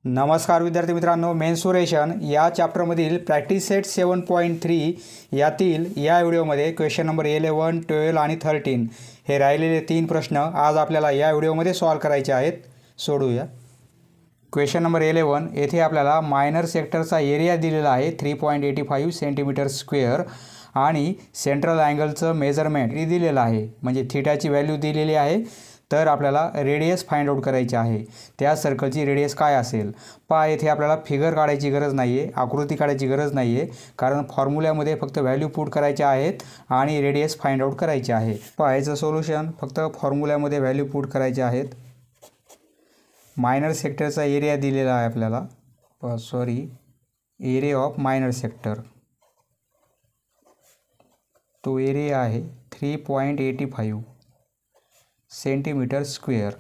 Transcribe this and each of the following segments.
नमस्कार विद्यार्थी मित्रांनो, मेन्सुरेशन या चॅप्टरमधील प्रॅक्टिस सेट 7.3 यातील या व्हिडिओमध्ये क्वेश्चन नंबर 11, 12 आणि 13 हे राहिलेले 3 प्रश्न आज आपल्याला या व्हिडिओमध्ये सॉल्व करायचे आहेत. सोडूया. क्वेश्चन नंबर 11 येथे आपल्याला मायनर सेक्टरचा एरिया दिलेला आहे 3.85 सेंटीमीटर स्क्वेअर आणि सेंट्रल अँगलचं मेजरमेंट दिलेलं आहे, म्हणजे थीटाची व्हॅल्यू दिलेली आहे. तर आपल्याला रेडियस फाइंड आउट करायची आहे. त्या सर्कलची रेडियस काय असेल पहा. येथे आपल्याला फिगर काढायची गरज नाही आहे, आकृती काढायची गरज नाही आहे, कारण फॉर्म्युल्यामध्ये फक्त व्हॅल्यू पुट करायचे आहेत आणि रेडियस फाइंड आउट करायचे आहे. पहा, याचं सोल्युशन फक्त फॉर्म्युल्यामध्ये व्हॅल्यू पुट करायचे आहेत. मायनर सेक्टरचा एरिया दिलेला आहे आपल्याला, एरिया ऑफ मायनर सेक्टर, तो एरिया आहे 3.85 सेंटीमीटर स्क्वेअर.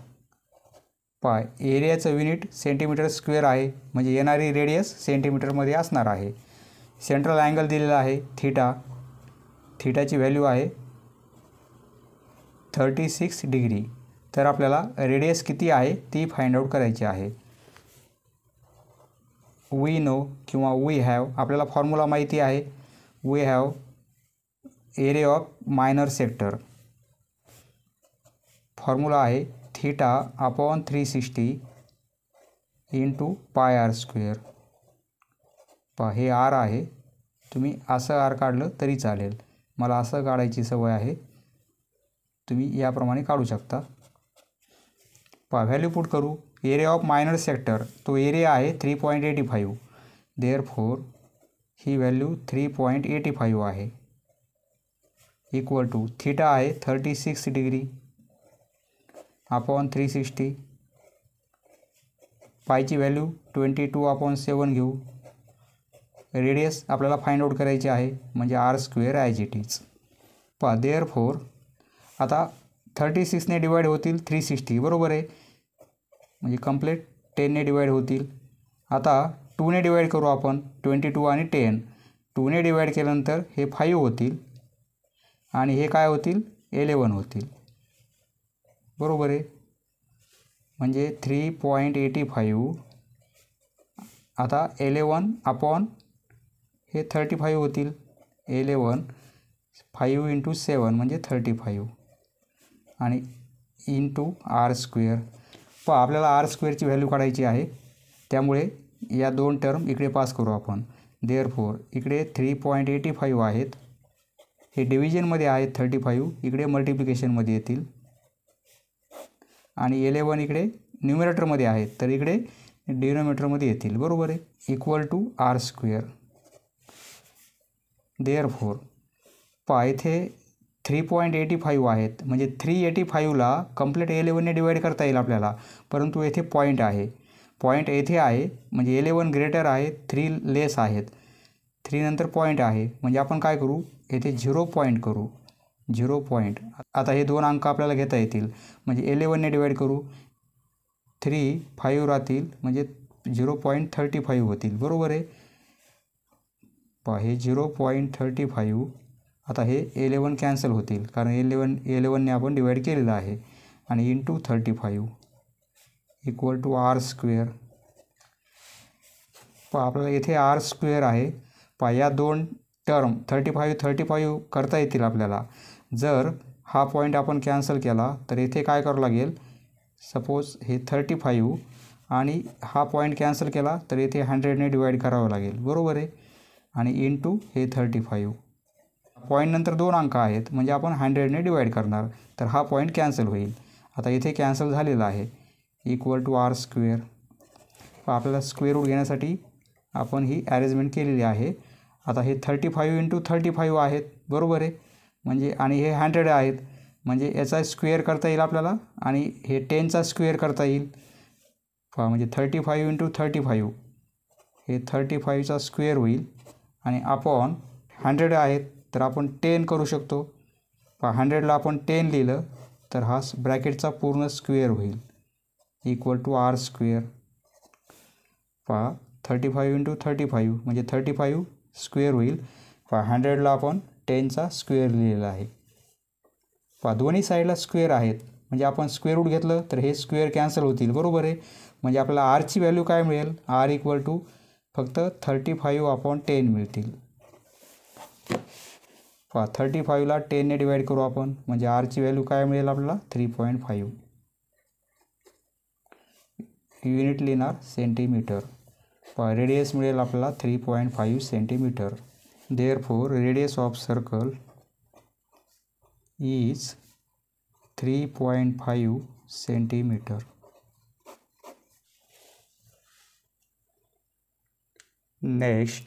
पहा, एरियाचं युनिट सेंटीमीटर स्क्वेअर आहे, म्हणजे येणारी रेडियस सेंटीमीटरमध्ये असणार आहे. सेंट्रल अँगल दिलेला आहे थीटाची व्हॅल्यू आहे 36 डिग्री. तर आपल्याला रेडियस किती आहे ती फाइंड आउट करायची आहे. वी नो किंवा वी हॅव, आपल्याला फॉर्म्युला माहिती आहे. We have area of minor sector, formula आहे theta upon 360 into pi r square. पहा, हे आर आहे, तुम्ही असं आर काढलं तरी चालेल, मला असं काढायची सवय आहे, तुम्ही याप्रमाणे काढू शकता. पहा, व्हॅल्यू पुट करू. एरिया ऑफ मायनर सेक्टर, तो एरिया आहे 3.85, देअरफोर ही व्हॅल्यू 3.85 आहे, इक्वल टू थीटा आहे 36 डिग्री अपॉन 360, पायची व्हॅल्यू 22/7 घेऊ. रेडियस आपल्याला फाइंड आउट करायची आहे, म्हणजे R square as it is. पहा, देअरफोर आता 36ने डिवाईड होतील 360, बरोबर आहे, म्हणजे कंप्लीट 10ने डिवाईड होतील. आता 2ने डिवाईड करू आपण, 22 आणि 10. 2ने डिवाईड केल्यानंतर हे 5 होतील आणि हे काय होतील 11 होतील, बरोबर आहे. म्हणजे 3.85 आता 11 अपॉन हे 35 होतील. 11 5 इंटू 7 म्हणजे 35 आणि इंटू आर स्क्वेअर. पहा, आपल्याला आर स्क्वेअरची व्हॅल्यू काढायची आहे, त्यामुळे या दोन टर्म इकडे पास करू आपण. देअरफोर इकडे 3.85 आहेत, हे डिव्हिजनमध्ये आहेत 35, इकडे मल्टिप्लिकेशनमध्ये येतील, आणि 11 इकडे न्यूमरेटरमध्ये आहेत, तर इकडे डिनोमिनेटरमध्ये येतील, बरोबर आहे, equal to R square. Therefore पहा, इथे 3.85 आहेत, म्हणजे 385ला कंप्लीट 11ने डिवाईड करता येईल आपल्याला, परंतु येथे पॉईंट आहे, पॉईंट येथे आहे, म्हणजे 11 ग्रेटर आहे, 3 लेस आहेत, 3 नंतर पॉईंट आहे, म्हणजे आपण काय करू, येथे 0 पॉईंट करू, 0 पॉईंट. आता हे दोन अंक आपल्याला घेता येतील, म्हणजे 11ने डिवाईड करू, 3 5 राहतील, म्हणजे 0.35 होतील, बरोबर आहे. पहा, हे 0.35, आता हे 11 कॅन्सल होतील, कारण 11ने आपण डिवाईड केलेलं आहे, आणि into 35 equal to R square. पहा, आपल्याला इथे आर स्क्वेअर आहे. पहा, या दोन टर्म 35 करता येतील आपल्याला. जर हा पॉईंट आपण कॅन्सल केला तर इथे काय करावं लागेल, सपोज हे 35 आणि हा पॉईंट कॅन्सल केला तर इथे 100ने डिवाईड करावं लागेल, बरोबर आहे, आणि इंटू हे 35. पॉईंट नंतर दोन अंक आहेत, म्हणजे आपण 100ने डिवाईड करणार, तर हा पॉईंट कॅन्सल होईल. आता इथे कॅन्सल झालेला आहे, इक्वल टू आर स्क्वेअर. आपल्याला स्क्वेअर रूट घेण्यासाठी आपण ही अरेंजमेंट केलेली आहे. आता हे 35 इंटू 35 आहेत, बरोबर आहे, म्हणजे आणि हे 100 आहेत, म्हणजे याचा स्क्वेअर करता येईल आपल्याला, आणि हे 10चा स्क्वेअर करता येईल. पहा, म्हणजे 35 इंटू 35 हे 35चा स्क्वेअर होईल, आणि अपॉन 100 आहेत, तर आपण 10 करू शकतो. पहा, 100ला आपण 10 लिहिलं तर हा ब्रॅकेटचा पूर्ण स्क्वेअर होईल, इक्वल टू आर स्क्वेअर. पहा, 35 इंटू 35 म्हणजे 35 स्क्वेअर होईल. पहा, 100ला आपण 10चा स्क्वेअर लिहिलेला आहे. पहा, दोन्ही साईडला स्क्वेअर आहेत, म्हणजे आपण स्क्वेअर रूट घेतलं तर हे स्क्वेअर कॅन्सल होतील, बरोबर आहे, म्हणजे आपल्याला आरची व्हॅल्यू काय मिळेल, आर इक्वल टू फक्त 35/10 मिळतील. 35ला 10ने डिवाईड करू आपण, म्हणजे आरची व्हॅल्यू काय मिळेल आपल्याला 3.5. युनिट लिहिणार सेंटीमीटर. रेडियस मिळेल आपल्याला 3.5 centimetre. Therefore radius of circle is 3.5 centimetre. Next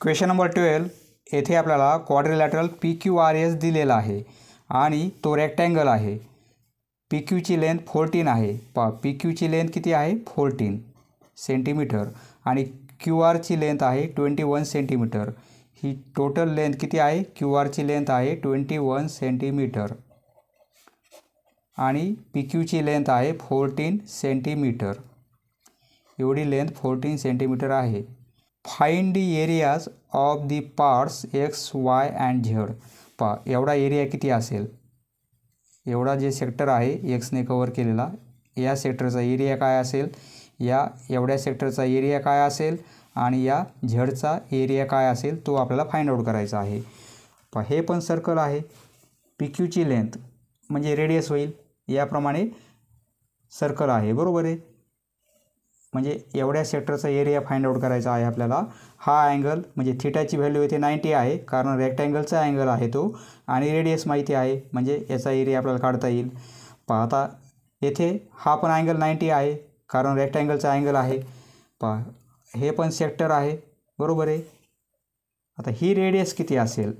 question number 12. येथे आपल्याला क्वाड्रिलॅटरल PQRS दिलेला आहे आणि तो रेक्टँगल आहे. PQची लेंथ 14 आहे. PQची लेंथ किती आहे, 14 सेंटीमीटर आणि QRची लेंथ आहे 21 सेंटीमीटर. ही टोटल लेंथ किती आहे, QRची लेंथ आहे 21 सेंटीमीटर आणि PQची लेंथ आहे 14 सेंटीमीटर. एवढी लेंथ 14 सेंटीमीटर आहे. Find the areas of the parts X, Y and Z. एवढा एरिया किती असेल, एवढा जे सेक्टर आहे एक्सने कव्हर केलेला, या सेक्टरचा एरिया काय असेल, या एवढ्या सेक्टरचा एरिया काय असेल आणि या झडचा एरिया काय असेल तो आपल्याला फाइंड आउट करायचा आहे. हे पण सर्कल आहे. PQची लेंथ म्हणजे रेडियस होईल, याप्रमाणे सर्कल आहे, बरोबर आहे. म्हणजे एवढ्या सेक्टरचा एरिया फाइंड आउट करायचा आहे आपल्याला. हा अँगल म्हणजे थिटाची व्हॅल्यू येथे 90 आहे, कारण रेक्टँगलचा अँगल आहे तो, आणि रेडियस माहिती आहे म्हणजे याचा एरिया आपल्याला काढता येईल. आता येथे हा पण अँगल 90 आहे, कारण रेक्टँगलचा अँगल आहे. हे पण सेक्टर आहे, बरोबर आहे. आता ही रेडियस किती असेल,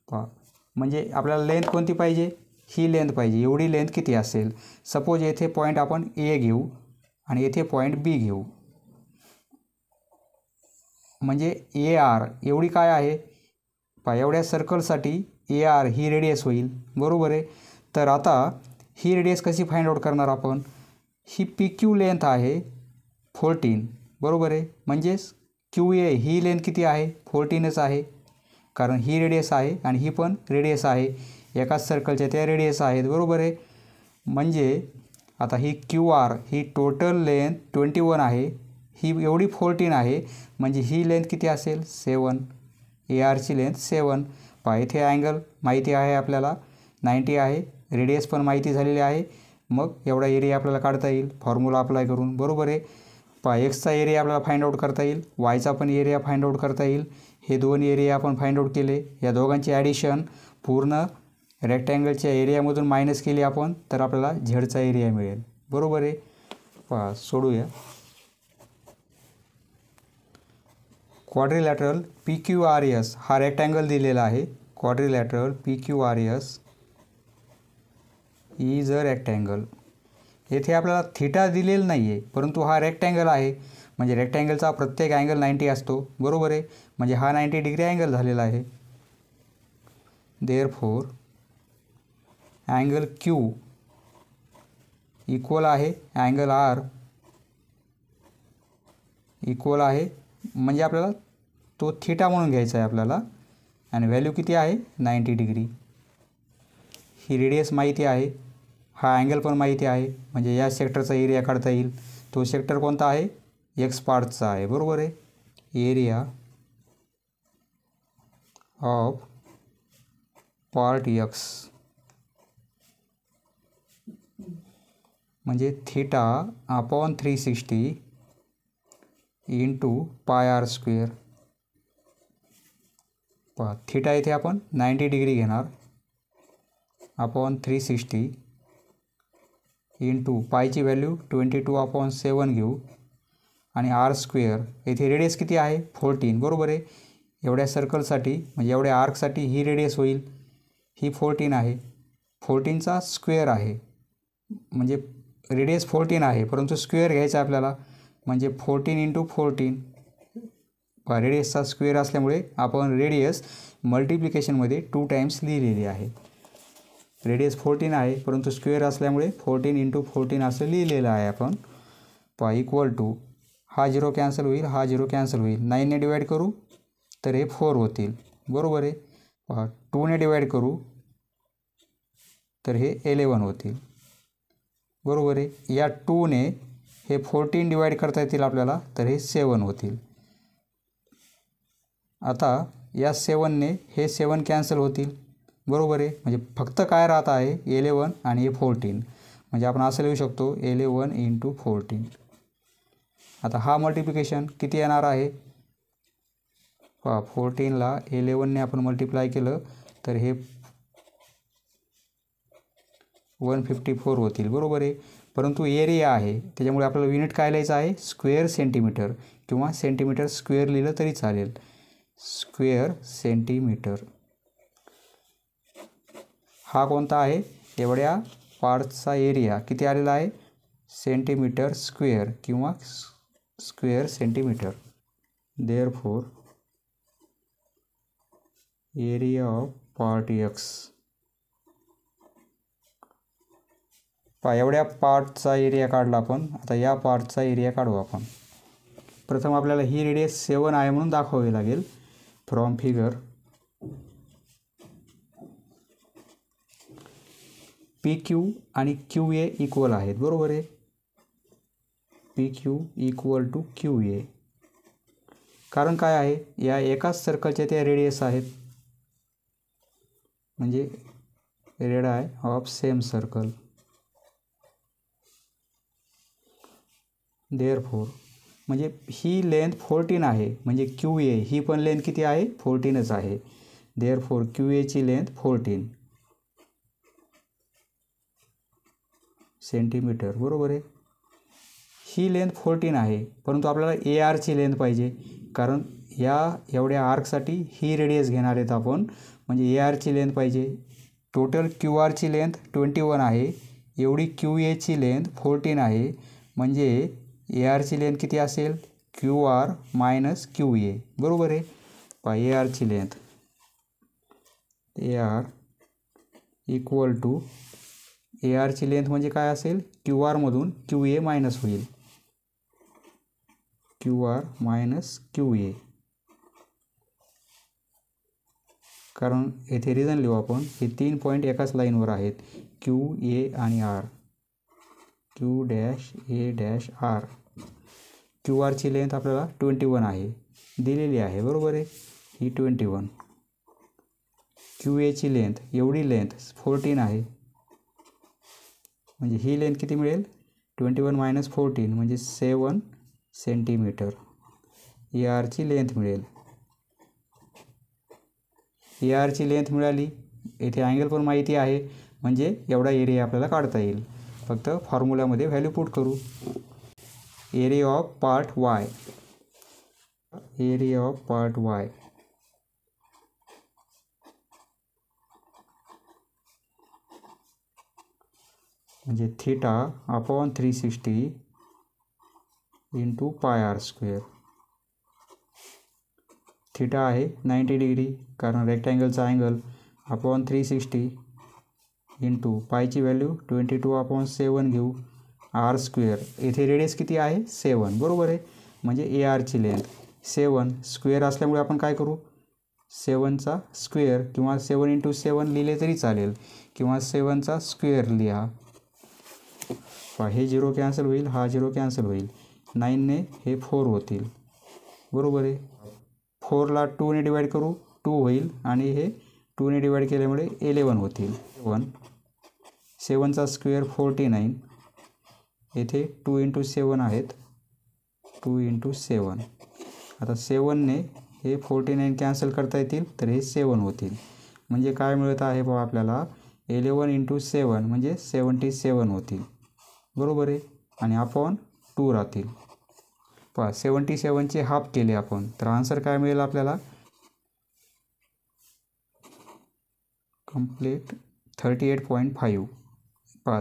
म्हणजे आपल्याला लेंथ कोणती पाहिजे, ही लेंथ पाहिजे. एवढी लेंथ किती असेल. सपोज येथे पॉईंट आपण A घेऊ आणि येथे पॉईंट B घेऊ, म्हणजे AR एवढी काय आहे, एवढ्या सर्कलसाठी AR ही रेडियस होईल, बरोबर आहे. तर आता ही रेडियस कशी फाइंड आउट करणार आपण. ही PQ लेंथ आहे 14, बरोबर आहे. म्हणजेच QA ही लेंथ किती आहे, 14च आहे, कारण ही रेडियस आहे आणि ही पण रेडियस आहे. एकाच सर्कलच्या त्या रेडियस आहेत, बरोबर आहे. म्हणजे आता ही QR ही टोटल लेंथ 21 आहे, ही एवढी 14 आहे, म्हणजे ही लेंथ किती असेल 7. ARची लेंथ 7. इथे अँगल माहिती आहे आपल्याला 90 आहे, रेडियस पण माहिती झालेली आहे. मग एवढा एरिया आपल्याला काढता येईल फॉर्म्युला अप्लाय करून, बरोबर आहे. एक्सचा एरिया आपल्याला फाइंड आउट करता येईल, वायचा पण एरिया फाइंड आउट करता येईल. हे दोन एरिया आपण फाइंड आउट केले. या दोघांची ॲडिशन पूर्ण रेक्टँगलच्या एरियामधून मायनस केली आपण, तर आपल्याला झेडचा एरिया मिळेल, बरोबर आहे. सोडूया. क्वाड्रिलॅटरल PQRS हा रेक्टँगल दिलेला आहे. Quadrilateral PQRS is a rectangle. येथे आपल्याला थिटा दिलेला नाही आहे, परंतु हा रेक्टँगल आहे, म्हणजे रेक्टँगलचा प्रत्येक अँगल 90 असतो, बरोबर आहे. म्हणजे हा 90 डिग्री अँगल झालेला आहे. देअरफॉर अँगल Q इक्वल आहे अँगल R इक्वल आहे, म्हणजे आपल्याला तो थिटा म्हणून घ्यायचा आहे आपल्याला, आणि व्हॅल्यू किती आहे 90 डिग्री. ही रेडियस माहिती आहे, हा अँगल पण माहिती आहे, म्हणजे या सेक्टरचा एरिया काढता येईल. तो सेक्टर कोणता आहे, X पार्टचा आहे, बरोबर आहे. एरिया ऑफ पार्ट X म्हणजे theta upon 360 into πr². Theta इथे आपण 90 डिग्री घेणार, अपॉन 360 इंटू पायची व्हॅल्यू 22/7 घेऊ, आणि R² येथे रेडियस किती आहे 14, बरोबर आहे. एवढ्या सर्कलसाठी म्हणजे एवढ्या आर्कसाठी ही रेडियस होईल, ही 14 आहे, 14चा स्क्वेअर आहे, म्हणजे रेडियस 14 आहे, परंतु स्क्वेअर घ्यायचा आपल्याला, म्हणजे 14 इंटू 14. रेडियसचा स्क्वेअर असल्यामुळे आपण रेडियस मल्टिप्लिकेशनमध्ये 2 टाइम्स लिहिलेली आहे. रेडियस 14 आहे, परंतु स्क्वेअर असल्यामुळे 14 इंटू 14 असं लिहिलेलं आहे आपण. इक्वल टू हा 0 कॅन्सल होईल, हा 0 कॅन्सल होईल. 9ने डिवाईड करू तर हे 4 होतील, बरोबर आहे. 2ने डिवाईड करू तर हे 11 होतील, बरोबर आहे. या 2ने हे 14 डिवाईड करता येतील आपल्याला, तर हे 7 होतील. आता या 7ने हे 7 कॅन्सल होतील, बरोबर आहे. म्हणजे फक्त काय राहत आहे 11 आणि हे 14. म्हणजे आपण असं लिहू शकतो 11 × 14. आता हा मल्टिप्लिकेशन किती येणार आहे, 14ला 11ने आपण मल्टिप्लाय केलं तर हे 154 होतील, बरोबर आहे. परंतु एरिया आहे त्याच्यामुळे आपल्याला युनिट काय लिहायचं आहे, स्क्वेअर सेंटीमीटर किंवा सेंटीमीटर स्क्वेअर लिहिलं तरी चालेल. स्क्वेअर सेंटीमीटर हा कोणता आहे, एवढ्या पार्टचा एरिया किती आलेला आहे, सेंटीमीटर स्क्वेअर किंवा square centimetre. Therefore area of part x. एवढ्या पार्टचा एरिया काढला आपण. आता या पार्टचा एरिया काढू आपण. प्रथम आपल्याला ही रेडियस 7 आहे म्हणून दाखवावी लागेल. फ्रॉम फिगर पी क्यू आणि क्यू ए इक्वल आहेत, बरोबर आहे. P Q equal to Q A. कारण काय आहे, या एकाच सर्कलच्या त्या रेडियस आहेत, म्हणजे रेडाय ऑफ सेम सर्कल. देअरफॉर म्हणजे ही लेंथ 14 आहे, म्हणजे क्यू ए ही पण लेंथ किती आहे, 14च आहे. देअरफॉर क्यू एची लेंथ 14 सेंटीमीटर, बरोबर आहे. ही लेंथ 14 आहे, परंतु आपल्याला ए आरची लेंथ पाहिजे, कारण या एवढ्या आर्कसाठी ही रेडियस घेणार आहेत आपण, म्हणजे ए आरची लेंथ पाहिजे. टोटल क्यू आरची लेंथ 21 आहे, एवढी क्यू एची लेंथ 14 आहे, म्हणजे ए आरची लेंथ किती असेल, Q R minus Q A, बरोबर आहे. ए आरची length A R equal to A आरची लेंथ म्हणजे काय असेल, क्यू आरमधून क्यू ए मायनस होईल, Q R minus Q A. कारण येथे रिझन लिहू आपण, हे 3 पॉईंट एकाच लाईनवर आहेत, क्यू ए आणि R. Q dash A dash R. Q आरची लेंथ आपल्याला 21 आहे दिलेली आहे, बरोबर आहे. ही 21. क्यू एची लेंथ एवढी लेंथ 14 आहे, म्हणजे ही लेंथ किती मिळेल, 21 मायनस 14 म्हणजे 7 सेंटीमीटर. ए आरची लेंथ मिळेल. ए आरची लेंथ मिळाली, येथे अँगल पण माहिती आहे, म्हणजे एवढा एरिया आपल्याला काढता येईल. फक्त फॉर्म्युल्यामध्ये व्हॅल्यू पुट करू. Area of part Y. Area of part Y म्हणजे theta upon 360 into pi r square. Theta आहे 90 डिग्री, कारण रेक्टँगलचा अँगल, अपॉन 360 इंटू पायची व्हॅल्यू 22/7 घेऊ, आर स्क्वेअर. येथे रेडियस किती आहे, 7, बरोबर आहे. म्हणजे ए आरची लेंथ 7 स्क्वेअर असल्यामुळे आपण काय करू, 7चा स्क्वेअर किंवा 7 × 7 लिहिले तरी चालेल, किंवा 7चा स्क्वेअर लिहा. हे 0 कॅन्सल होईल, हा 0 कॅन्सल होईल. 9ने हे 4 होतील, बरोबर आहे. 4ला 2ने डिवाईड करू, 2 होईल, आणि हे 2ने डिवाईड केल्यामुळे 11 होतील. 7चा स्क्वेअर 49. येथे 2 × 7 आहेत, 2 × 7. आता 7ने हे 49 कॅन्सल करता येतील, तर हे 7 होतील. म्हणजे काय मिळत आहे बघा आपल्याला, 11 × 7 म्हणजे 77 होतील, बरोबर आहे. आणि अपॉन 2 राहतील. 77चे हाफ केले आपण, तर आन्सर काय मिळेल आपल्याला, कंप्लीट 38.5.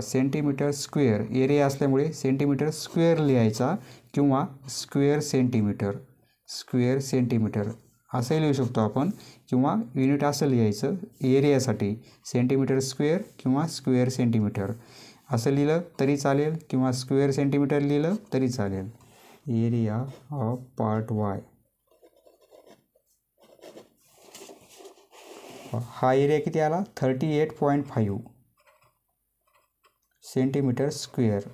Centimetre square. एरिया असल्यामुळे सेंटीमीटर स्क्वेअर लिहायचा, किंवा स्क्वेअर सेंटीमीटर, स्क्वेअर सेंटीमीटर असंही लिहू शकतो आपण, किंवा युनिट असं लिहायचं एरियासाठी, सेंटीमीटर स्क्वेअर किंवा स्क्वेअर सेंटीमीटर असं लिहिलं तरी चालेल, किंवा स्क्वेअर सेंटीमीटर लिहिलं तरी चालेल. Area of part Y. हा एरिया किती आला, 38.5 सेंटीमीटर स्क्वेअर.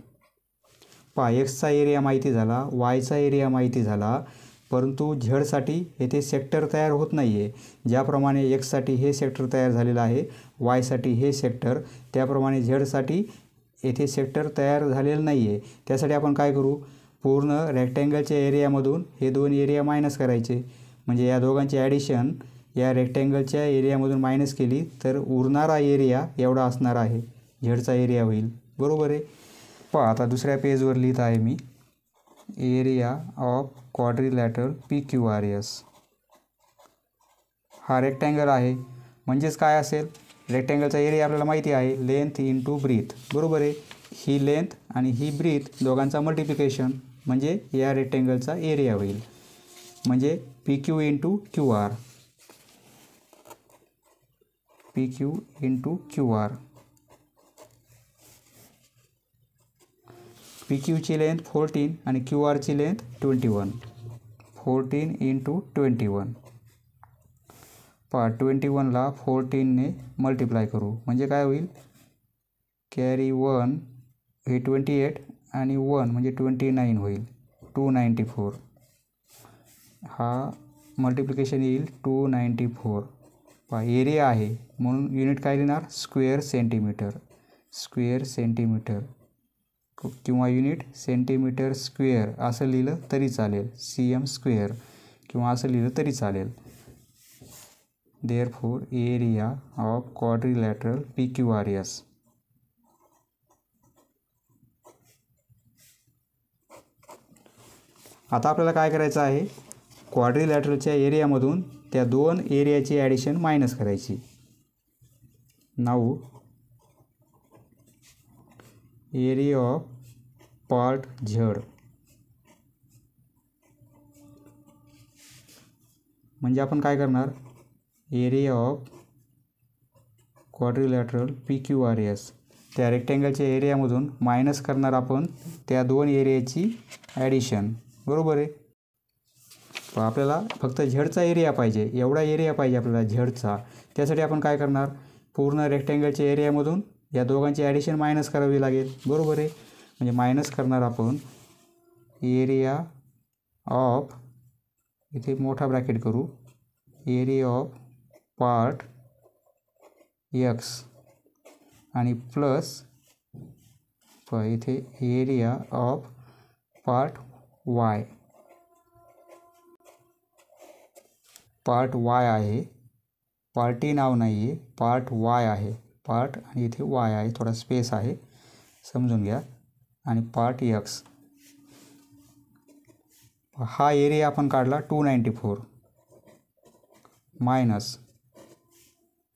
पहा एक्सचा एरिया माहिती झाला, वायचा एरिया माहिती झाला, परंतु झेडसाठी येथे सेक्टर तयार होत नाही आहे. ज्याप्रमाणे एक्ससाठी हे सेक्टर तयार झालेलं आहे, वायसाठी हे सेक्टर, त्याप्रमाणे झेडसाठी येथे सेक्टर तयार झालेलं नाही आहे. त्यासाठी आपण काय करू, पूर्ण रेक्टँगलच्या एरियामधून हे दोन एरिया मायनस करायचे. म्हणजे या दोघांची ॲडिशन या रेक्टँगलच्या एरियामधून मायनस केली तर उरणारा एरिया एवढा असणार आहे, झेडचा एरिया होईल. बरोबर आहे. पहा आता दुसऱ्या पेजवर लिहित आहे मी, एरिया ऑफ क्वाड्रिलॅटरल PQRS. हा रेक्टँगल आहे, म्हणजेच काय असेल, रेक्टँगलचा एरिया आपल्याला माहिती आहे, लेंथ इंटू ब्रीथ. बरोबर आहे. ही लेंथ आणि ही ब्रीथ दोघांचा मल्टिप्लिकेशन म्हणजे या रेक्टँगलचा एरिया होईल. म्हणजे PQ into QR. PQ into QR. PQची लेंथ 14 आणि QRची लेंथ 21. 14 इंटू 21. पहा 21ला 14ने मल्टिप्लाय करू म्हणजे काय होईल, कॅरी 1 हे 28 आणि 1 म्हणजे 29 होईल, 294. हा मल्टिप्लिकेशन येईल 294. पहा एरिया आहे म्हणून युनिट काय लिहिणार, स्क्वेअर सेंटीमीटर. स्क्वेअर सेंटीमीटर किंवा युनिट सेंटीमीटर स्क्वेअर असं लिहिलं तरी चालेल, CM स्क्वेअर किंवा असं लिहिलं तरी चालेल. Therefore area of quadrilateral PQRS. आता आपल्याला काय करायचं आहे, क्वाड्रिलॅटरलच्या एरियामधून त्या दोन एरियाची ॲडिशन मायनस करायची. Now area of part Z म्हणजे आपण काय करणार, एरिया ऑफ क्वाड्रिलॅटरल PQRS त्या रेक्टँगलच्या एरियामधून मायनस करणार आपण त्या दोन एरियाची ॲडिशन. बरोबर आहे. आपल्याला फक्त झेडचा एरिया पाहिजे, एवढा एरिया पाहिजे आपल्याला झेडचा. त्यासाठी आपण काय करणार, पूर्ण रेक्टँगलच्या एरियामधून या दोघांची ॲडिशन मायनस करावी लागेल. बरोबर आहे. म्हणजे मायनस करणार आपण एरिया ऑफ, इथे मोठा ब्रॅकेट करू, एरिया ऑफ पार्ट X आणि प्लस इथे area of part Y. Part Y आहे, पार्टी नाव नाही आहे, पार्ट Y आहे. पार्ट आणि इथे Y आहे, थोडा स्पेस आहे, समजून घ्या. आणि पार्ट X. हा एरिया आपण काढला 294 मायनस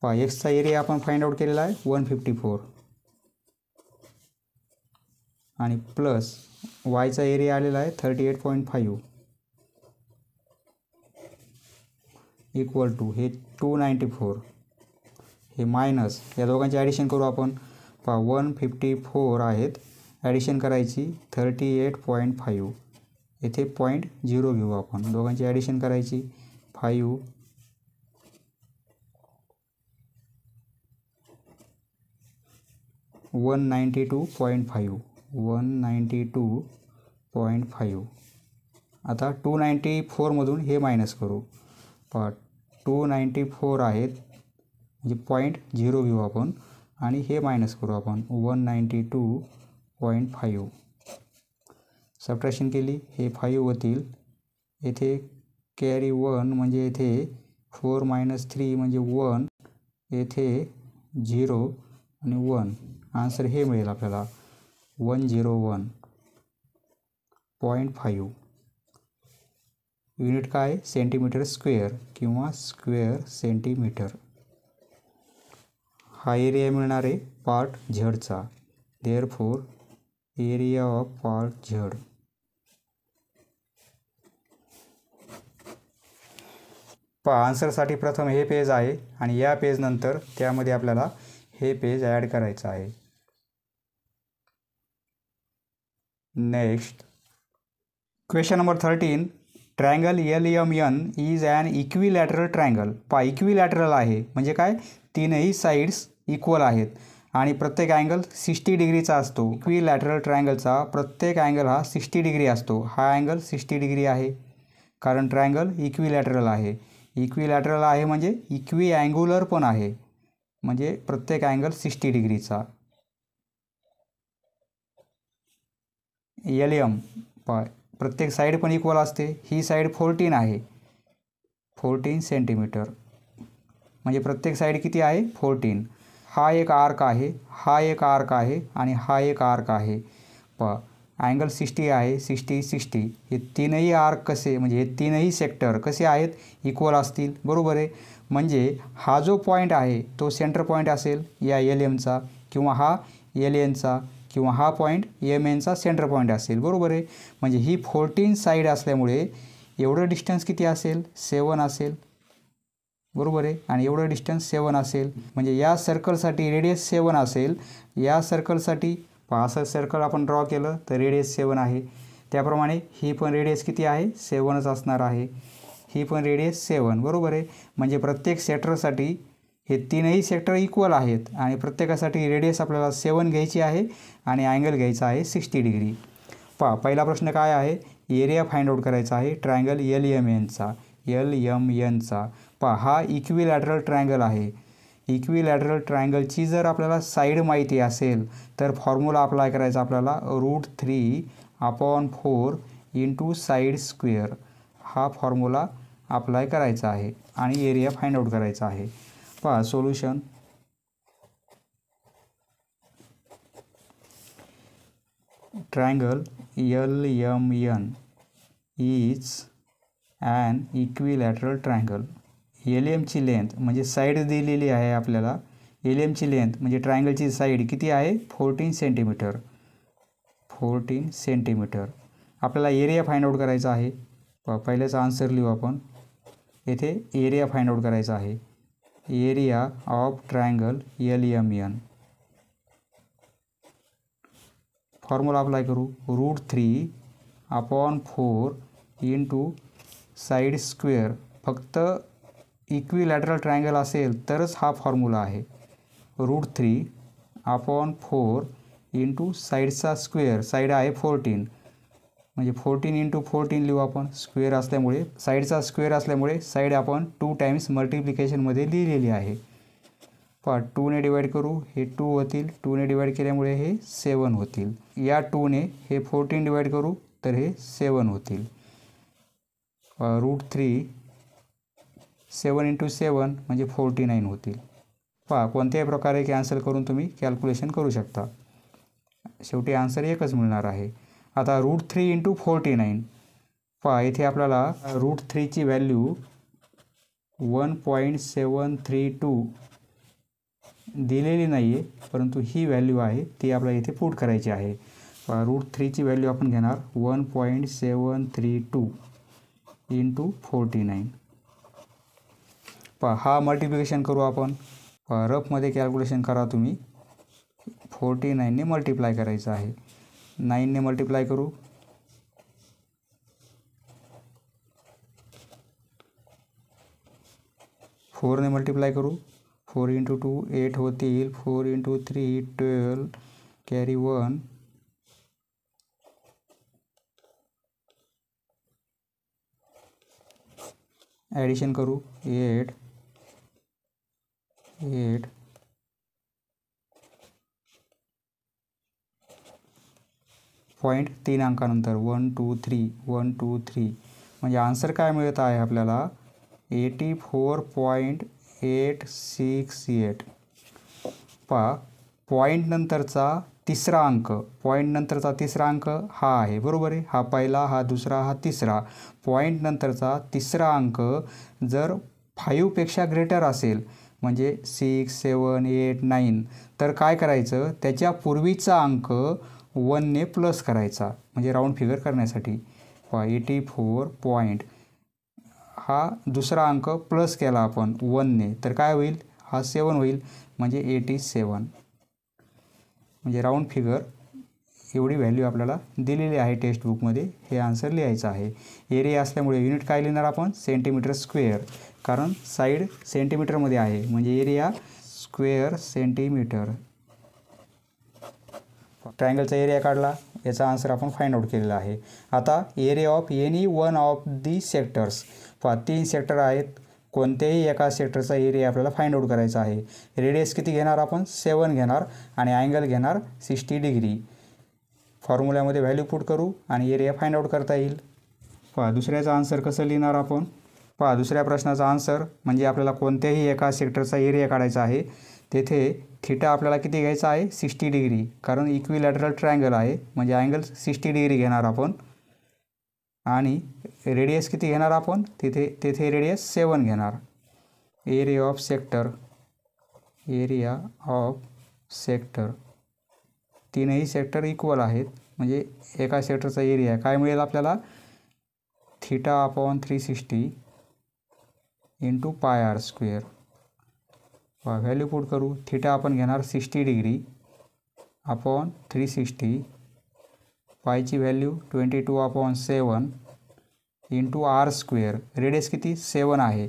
एक्सचा एरिया आपण फाइंड आउट केलेला आहे 154 आणि प्लस वायचा एरिया आलेला आहे 38.5 इक्वल टू हे 294 हे मायनस या दोघांचे ॲडिशन करू आपण. 154 आहेत, ॲडिशन करायची 38.5. येथे 0.0 घेऊ आपण, दोघांची ॲडिशन करायची 5 192.5 192.5. आता 294मधून हे मायनस करू. 294 आहेत म्हणजे 0.0 घेऊ आपण आणि हे मायनस करू आपण 192.5. सबट्रॅक्शन केली हे 5 होतील. येथे कॅरी 1 म्हणजे येथे 4 - 3 म्हणजे 1, येथे 0 आणि 1. आन्सर हे मिळेल आपल्याला 101.5. युनिट काय, सेंटीमीटर स्क्वेअर किंवा स्क्वेअर सेंटीमीटर. हा एरिया मिळणार आहे पार्ट झेडचा. Therefore area of part Z. आन्सरसाठी प्रथम हे पेज आहे आणि या पेजनंतर त्यामध्ये आपल्याला हे पेज ॲड करायचं आहे. Next question number 13. Triangle LMN is an equilateral triangle. Equilateral आहे म्हणजे काय, तीनही साईड्स इक्वल आहेत आणि प्रत्येक अँगल 60 डिग्रीचा असतो. इक्विलॅटरल ट्रायंगलचा प्रत्येक अँगल हा 60 डिग्री असतो. हा अँगल 60 डिग्री आहे कारण ट्रायंगल इक्विलॅटरल आहे. इक्विलॅटरल आहे म्हणजे इक्वी अँग्युलर पण आहे, म्हणजे प्रत्येक अँगल 60 डिग्रीचा. LM प्रत्येक साईड पण इक्वल असते. ही साईड 14 आहे, 14 सेंटीमीटर, म्हणजे प्रत्येक साईड किती आहे 14. हा एक आर्क आहे, हा एक आर्क आहे आणि हा एक आर्क आहे. अँगल 60 आहे, 60 60. हे तीनही आर्क कसे, म्हणजे हे तीनही सेक्टर कसे आहेत, इक्वल असतील. बरोबर आहे. म्हणजे हा जो पॉईंट आहे तो सेंटर पॉईंट असेल या LMचा, किंवा हा LNचा, किंवा हा पॉईंट MNचा सेंटर पॉईंट असेल. बरोबर आहे. म्हणजे ही 14 साईड असल्यामुळे एवढं डिस्टन्स किती असेल, 7 असेल. बरोबर आहे. आणि एवढं डिस्टन्स 7 असेल, म्हणजे या सर्कलसाठी रेडियस 7 असेल. या सर्कलसाठी असं सर्कल आपण ड्रॉ केलं तर रेडियस 7 आहे. त्याप्रमाणे ही पण रेडियस किती आहे, 7च असणार आहे. ही पण रेडियस 7. बरोबर आहे. म्हणजे प्रत्येक सेक्टरसाठी हे तीनही सेक्टर इक्वल आहेत आणि प्रत्येकासाठी रेडियस आपल्याला 7 घ्यायची आहे आणि अँगल घ्यायचा आहे 60 डिग्री. पहिला प्रश्न काय आहे, एरिया फाइंड आउट करायचा आहे ट्रायंगल LMNचा. हा इक्विलॅटरल ट्रायंगल आहे. इक्विलॅटरल ट्रायंगलची जर आपल्याला साईड माहिती असेल तर फॉर्म्युला अप्लाय करायचा आपल्याला, √3/4 इंटू साईड स्क्वेअर. हा फॉर्म्युला अप्लाय करायचा आहे आणि एरिया फाइंड आउट करायचा आहे. Solution. Triangle LMN is an equilateral triangle. LMची लेंथ म्हणजे साईड दिलेली आहे आपल्याला. LMची लेंथ म्हणजे ट्रायंगलची साईड किती आहे, 14 सेंटीमीटर. 14 सेंटीमीटर. आपल्याला एरिया फाइंड आउट करायचा आहे. पहिल्याचा आन्सर लिहू आपण. येथे एरिया फाइंड आउट करायचा आहे. Area of triangle LMN. Formula apply करू, √3/4 इंटू साईड स्क्वेअर. फक्त इक्विलॅटरल ट्रायंगल असेल तरच हा फॉर्म्युला आहे. √3/4 इंटू साईडचा स्क्वेअर. साईड आहे 14, म्हणजे 14 इंटू 14 लिहू आपण. स्क्वेअर असल्यामुळे, साईडचा स्क्वेअर असल्यामुळे साईड आपण 2 टाइम्स मल्टिप्लिकेशनमध्ये लिहिलेली आहे. 2ने डिवाईड करू, हे 2 होतील. 2ने डिवाईड केल्यामुळे हे 7 होतील. या 2ने हे 14 डिवाईड करू तर हे 7 होतील. √3 7 इंटू 7 म्हणजे 49 होतील. कोणत्याही प्रकारे कॅन्सल करून तुम्ही कॅल्क्युलेशन करू शकता. शेवटी आन्सर एकच मिळणार आहे. आता √3 इंटू 49. येथे आपल्याला √3ची व्हॅल्यू 1.732 दिलेली नाही आहे, परंतु ही व्हॅल्यू आहे ती आपल्याला इथे पुट करायची आहे. √3ची व्हॅल्यू आपण घेणार 1.732 इंटू 49. हा मल्टिप्लिकेशन करू आपण. रफमध्ये कॅल्क्युलेशन करा तुम्ही. 49ने मल्टिप्लाय करायचं आहे. 9ने मल्टिप्लाय करू, 4ने मल्टिप्लाय करू. 4 इंटू 2 8 होतील. 4 इंटू 3 12, कॅरी 1. ॲडिशन करू, 8 पॉईंट 3 अंकानंतर 1 2 3 1 2 3, म्हणजे आन्सर काय मिळत आहे आपल्याला, 84.868. पॉईंट नंतरचा तिसरा अंक हा आहे. बरोबर आहे. हा पहिला, हा दुसरा, हा तिसरा. पॉईंट नंतरचा तिसरा अंक जर 5पेक्षा ग्रेटर असेल, म्हणजे 6 7 8 9, तर काय करायचं, त्याच्या पूर्वीचा अंक 1ने प्लस करायचा, म्हणजे राऊंड फिगर करण्यासाठी. 84 पॉईंट, हा दुसरा अंक प्लस केला आपण 1ने तर काय होईल, हा 7 होईल, म्हणजे 87. म्हणजे राऊंड फिगर एवढी व्हॅल्यू आपल्याला दिलेली आहे टेक्स्टबुकमध्ये. हे आन्सर लिहायचं आहे. एरिया असल्यामुळे युनिट काय लिहिणार आपण, सेंटीमीटर स्क्वेअर, कारण साईड सेंटीमीटरमध्ये आहे, म्हणजे एरिया स्क्वेअर सेंटीमीटर. ट्रायंगलचा एरिया काढला, याचा आन्सर आपण फाइंड आउट केलेला आहे. आता area of any one of the sectors. 3 sector आहेत, कोणत्याही एका सेक्टरचा एरिया आपल्याला फाइंड आउट करायचा आहे. रेडियस किती घेणार आपण? 7 घेणार आणि अँगल घेणार 60 डिग्री. फॉर्म्युल्यामध्ये व्हॅल्यू पुट करू आणि एरिया फाइंड आउट करता येईल. दुसऱ्याचा आन्सर कसं लिहिणार आपण? दुसऱ्या प्रश्नाचा आन्सर म्हणजे आपल्याला कोणत्याही एका सेक्टरचा एरिया काढायचा आहे. तेथे थिटा आपल्याला किती घ्यायचा आहे? 60 डिग्री, कारण इक्विलॅटरल ट्रायंगल आहे म्हणजे अँगल 60 डिग्री घेणार आपण. आणि रेडियस किती घेणार आपण? तेथे रेडियस 7 घेणार. एरिया ऑफ सेक्टर तीनही सेक्टर इक्वल आहेत म्हणजे एका सेक्टरचा एरिया काय मिळेल आपल्याला? Theta upon 360 into pi r square. Value put करू. थिटा आपण घेणार 60 डिग्री अपॉन 360, पायची value 22/7 into r square. Radius किती? 7 आहे,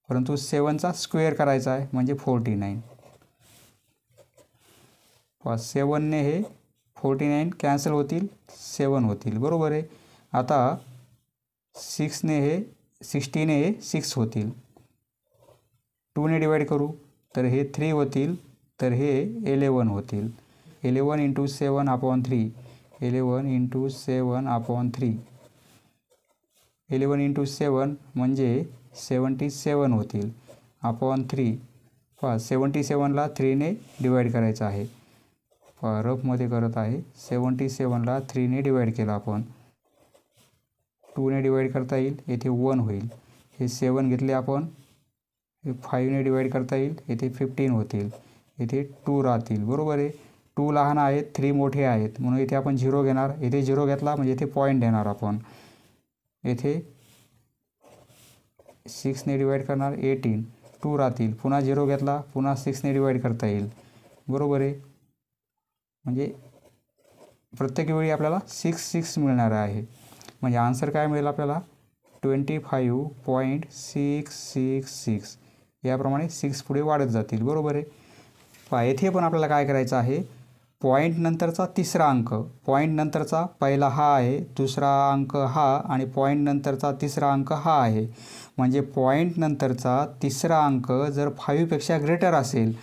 परंतु 7चा स्क्वेअर करायचा आहे म्हणजे 49. 7ने हे 49 कॅन्सल होतील, 7 होतील, बरोबर आहे. आता 60ने हे 6 होतील. 2ने डिवाइड करू तर हे 3 होतील, तर हे 11 होतील. 11 इंटू 7/3, 11 इंटू 7/3, 11 इंटू 7 म्हणजे 77 होतील अपॉन 3. 77ला 3ने डिवाइड करायचं आहे. रफमध्ये करत आहे. 77ला 3ने डिवाइड केला आपण. 2ने डिवाइड करता येईल, येथे 1 होईल. हे 7 घेतले आपण, 5ने डिवाइड करता येईल, येथे 15 होतील, येथे 2 राहतील, बरोबर आहे. 2 लहान आहेत, 3 मोठे आहेत म्हणून इथे आपण 0 घेणार. येथे 0 घेतला म्हणजे इथे पॉईंट देणार आपण. येथे 6ने डिवाइड करणार, 18, 2 राहतील, पुन्हा 0 घेतला, पुन्हा 6ने डिवाइड करता येईल, बरोबर आहे. म्हणजे प्रत्येक वेळी आपल्याला 6 मिळणार आहे. म्हणजे आन्सर काय मिळेल आपल्याला? 25.666. याप्रमाणे 6 पुढे वाढत जातील, बरोबर आहे. येथे पण आपल्याला काय करायचं आहे? पॉईंट नंतरचा तिसरा अंक, पॉईंट नंतरचा पहिला हा आहे, दुसरा अंक हा आणि पॉईंट नंतरचा तिसरा अंक हा आहे. म्हणजे पॉईंट नंतरचा तिसरा अंक जर 5पेक्षा ग्रेटर असेल,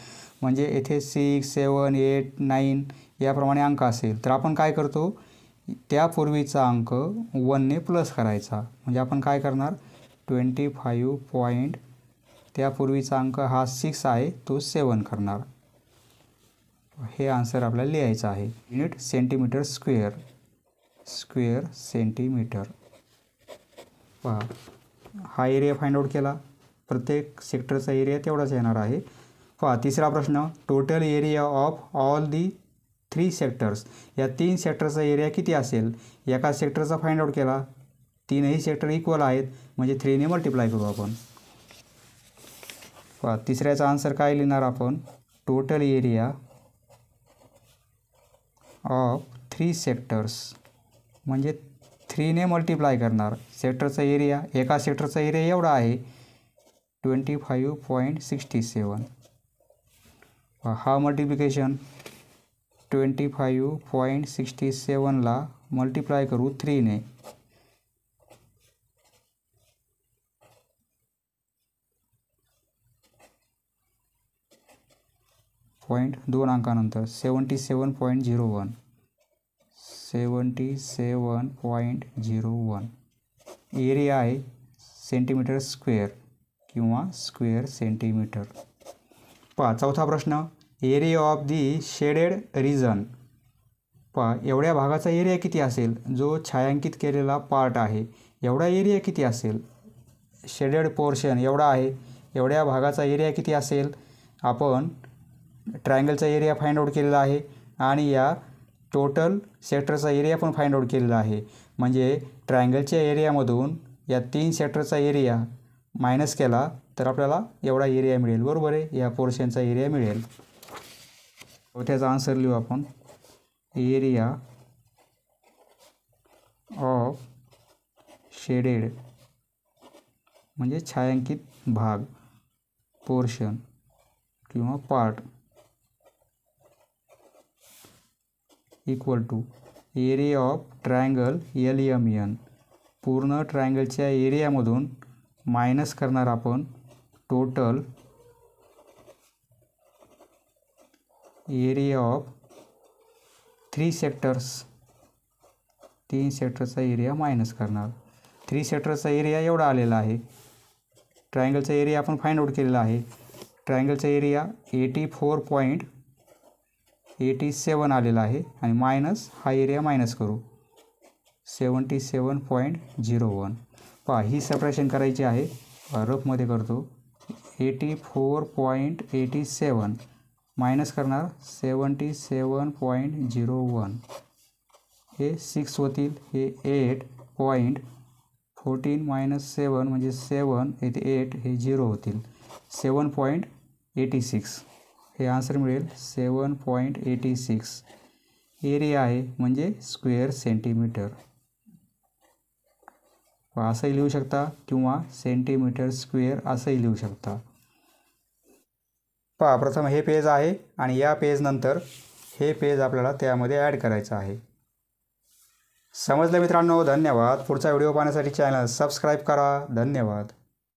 म्हणजे येथे 6, 7, 8, 9 याप्रमाणे अंक असेल, तर आपण काय करतो? त्यापूर्वीचा अंक 1ने प्लस करायचा. म्हणजे आपण काय करणार? 25 त्यापूर्वीचा अंक हा 6 आहे, तो 7 करणार. हे आन्सर आपल्याला लिहायचं आहे. Unit centimetre square, centimetre. हा एरिया फाइंड आउट केला. प्रत्येक सेक्टरचा एरिया तेवढाच येणार आहे. तिसरा प्रश्न, total area of all the 3 sectors. या 3 सेक्टरचा एरिया किती असेल? एका सेक्टरचा फाइंड आउट केला, 3ही सेक्टर इक्वल आहेत म्हणजे 3ने मल्टिप्लाय करू आपण. तिसऱ्याचा आन्सर काय लिहिणार आपण? टोटल एरिया ऑफ 3 सेक्टर्स म्हणजे 3ने मल्टिप्लाय करणार. सेक्टरचा एरिया, एका सेक्टरचा एरिया एवढा आहे 25.67. हा मल्टिप्लिकेशन 25.67ला मल्टिप्लाय करू 3ने. पॉईंट 2 अंकानंतर 77.01, 77.01 एरिया आहे सेंटीमीटर स्क्वेअर किंवा स्क्वेअर सेंटीमीटर. चौथा प्रश्न, area of the shaded region. एवढ्या भागाचा एरिया किती असेल? जो छायांकित केलेला पार्ट आहे एवढा एरिया किती असेल? शेडेड पोर्शन एवढा आहे, एवढ्या भागाचा एरिया किती असेल? आपण ट्रायंगलचा एरिया फाइंड आउट केलेला आहे आणि या टोटल सेक्टरचा एरिया पण फाइंड आउट केलेला आहे. म्हणजे ट्रायंगलच्या एरियामधून या 3 सेक्टरचा एरिया मायनस केला तर आपल्याला एवढा एरिया मिळेल, बरोबर आहे. या पोर्शनचा एरिया मिळेल. त्याचा आन्सर लिहू आपण. एरिया ऑफ शेडेड म्हणजे छायांकित भाग, पोर्शन किंवा part equal to area of triangle LMN. पूर्ण ट्रायंगलच्या एरियामधून मायनस करणार आपण टोटल एरिया ऑफ 3 सेक्टर्स. 3 सेक्टरचा एरिया मायनस करणार. 3 सेक्टरचा एरिया एवढा आलेला आहे. ट्रायंगलचा एरिया आपण फाइंड आउट केलेला आहे. ट्रायंगलचा एरिया 84.87 आलेला आहे आणि मायनस हा एरिया मायनस करू 77.01. पहा ही सबट्रॅक्शन करायची आहे. रफमध्ये करतो. 84.87 मायनस करणार 77.01. हे 6 होतील. हे 8.14 मायनस 7 म्हणजे 7 येथे 8 हे 0 होतील. 7.86 हे आन्सर मिळेल. 7.86 एरिया आहे म्हणजे स्क्वेअर सेंटीमीटर. असंही लिहू शकता किंवा सेंटीमीटर स्क्वेअर असंही लिहू शकता. पहा प्रथम हे पेज आहे आणि या पेजनंतर हे पेज आपल्याला त्यामध्ये ॲड करायचं आहे. समजलं मित्रांनो? धन्यवाद. पुढचा व्हिडिओ पाहण्यासाठी चॅनल सबस्क्राईब करा. धन्यवाद.